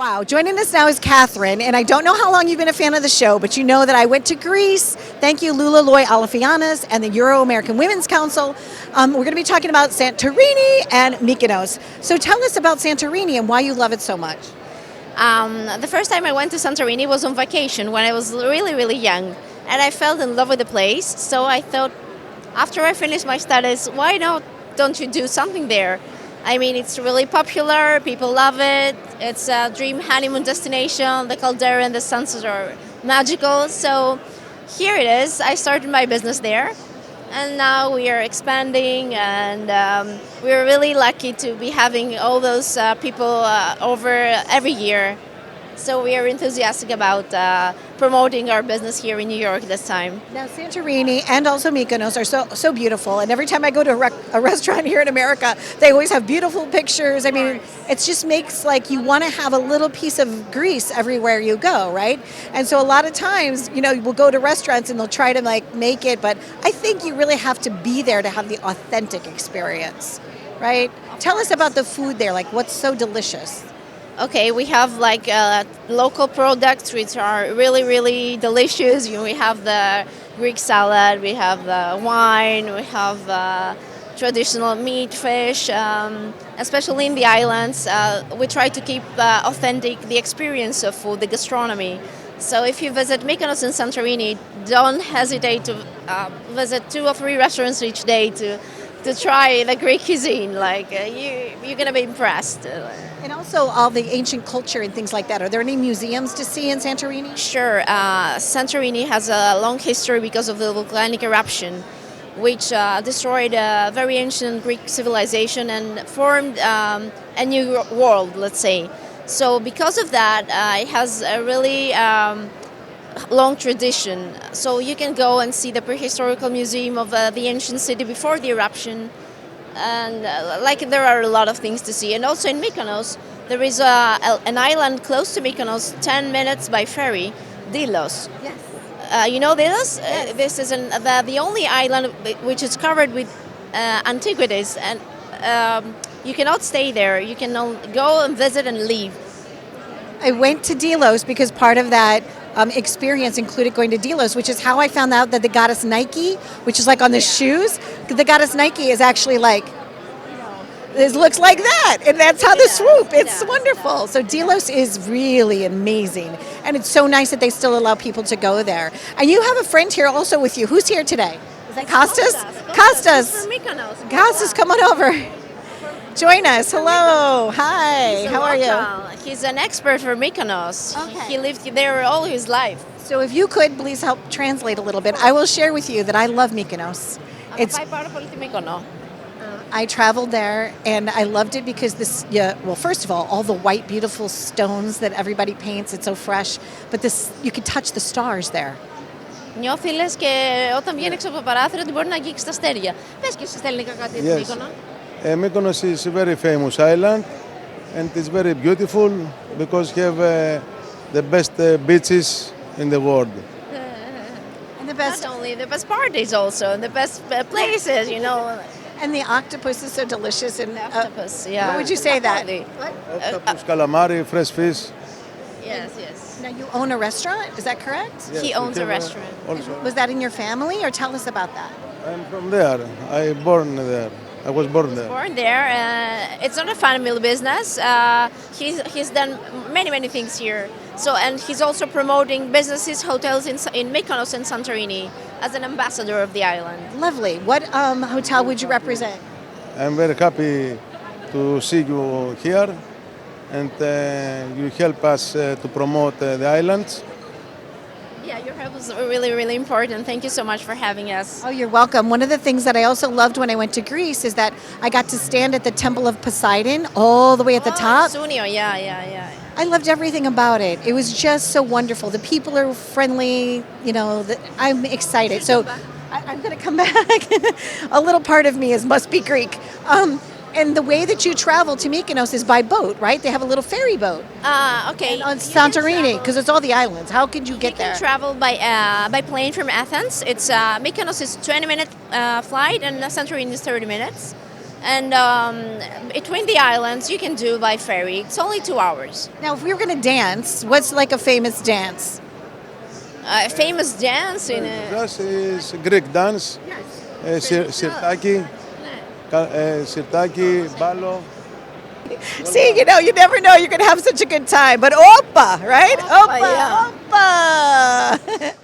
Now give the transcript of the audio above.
Wow, joining us now is Katherine, and I don't know how long you've been a fan of the show, but you know that I went to Greece. Thank you, Lula Loy Alafianas and the Euro-American Women's Council. We're going to be talking about Santorini and Mykonos. So tell us about Santorini and why you love it so much. The first time I went to Santorini was on vacation when I was really, really young, and I fell in love with the place. So I thought, after I finished my studies, why not? Don't you do something there? I mean, it's really popular. People love it. It's a dream honeymoon destination. The caldera and the sunsets are magical. So here it is. I started my business there, and now we are expanding, and we're really lucky to be having all those people over every year. So we are enthusiastic about promoting our business here in New York this time. Now, Santorini and also Mykonos are so beautiful, and every time I go to a restaurant here in America, they always have beautiful pictures. I mean, it just makes like you want to have a little piece of Greece everywhere you go, right? And so a lot of times, we'll go to restaurants and they'll try to like make it, but I think you really have to be there to have the authentic experience, right? Tell us about the food there, like what's so delicious. Okay, we have like local products which are really, really delicious. We have the Greek salad, we have the wine, we have traditional meat, fish, especially in the islands. We try to keep authentic the experience of food, the gastronomy. So if you visit Mykonos and Santorini, don't hesitate to visit 2 or 3 restaurants each day to try the Greek cuisine. Like you're gonna be impressed. And also all the ancient culture and things like that. Are there any museums to see in Santorini? Sure. Santorini has a long history because of the volcanic eruption, which destroyed a very ancient Greek civilization and formed a new world, let's say. So because of that, it has a really long tradition. So you can go and see the prehistorical museum of the ancient city before the eruption. And there are a lot of things to see. And also in Mykonos, there is an island close to Mykonos, 10 minutes by ferry, Delos. Yes. You know Delos? Yes. This is the only island which is covered with antiquities, and you cannot stay there. You can go and visit and leave. I went to Delos because part of that experience included going to Delos, which is how I found out that the goddess Nike, which is like on the shoes, the goddess Nike is actually like, it looks like that, and that's how the swoop. It's wonderful. So Delos is really amazing, and it's so nice that they still allow people to go there. And you have a friend here also with you. Who's here today? Is that Costas? Costas. From Mykonos. Costas, come on over. Join us. Hello. Hi. How are you? He's an expert for Mykonos. Okay. He lived there all his life. So if you could please help translate a little bit, I will share with you that I love Mykonos. It's Πάει πάρα πολύ τη Μύκονο. I traveled there and I loved it because well, first of all the white beautiful stones that everybody paints, it's so fresh, but you can touch the stars there. Νιώθει λες και όταν βγαίνει έξω από το παράθυρο ότι μπορεί να αγγίξει τα αστέρια. Πες και εσύ στα ελληνικά κάτι για τη Μύκονο. Mykonos is a very famous island and it's very beautiful because have the best beaches in the world. And the best, Not only the best parties also, and the best places, and the octopus is so delicious. And The octopus, yeah. What would you say that? What? Octopus, calamari, fresh fish. Yes, yes. Now you own a restaurant, is that correct? Yes, He we owns a have, restaurant. Also, Was that in your family, or tell us about that? I'm from there. I born there. I was born there. Born there. It's not a family business. He's done many things here. So, and he's also promoting businesses, hotels in Mykonos and Santorini as an ambassador of the island. Lovely. What hotel would you represent? I'm very happy to see you here and you help us to promote the islands. Yeah, your help was really important. Thank you so much for having us. Oh, you're welcome. One of the things that I also loved when I went to Greece is that I got to stand at the Temple of Poseidon all the way at the top. Sunio, yeah. I loved everything about it. It was just so wonderful. The people are friendly, I'm excited. So I'm going to come back. A little part of me must be Greek. And the way that you travel to Mykonos is by boat, right? They have a little ferry boat. Okay. And on Santorini, because it's all the islands. How could you get You there? can travel by plane from Athens. It's Mykonos is 20-minute flight and Santorini is 30 minutes. And between the islands, you can do by ferry. It's only 2 hours. Now, if we were going to dance, what's like a famous dance? A famous dance in a. This is Greek dance, sirtaki, sirtaki, balo. See, you know, you never know you're going to have such a good time. But oppa, right? Oppa, yeah. Oppa.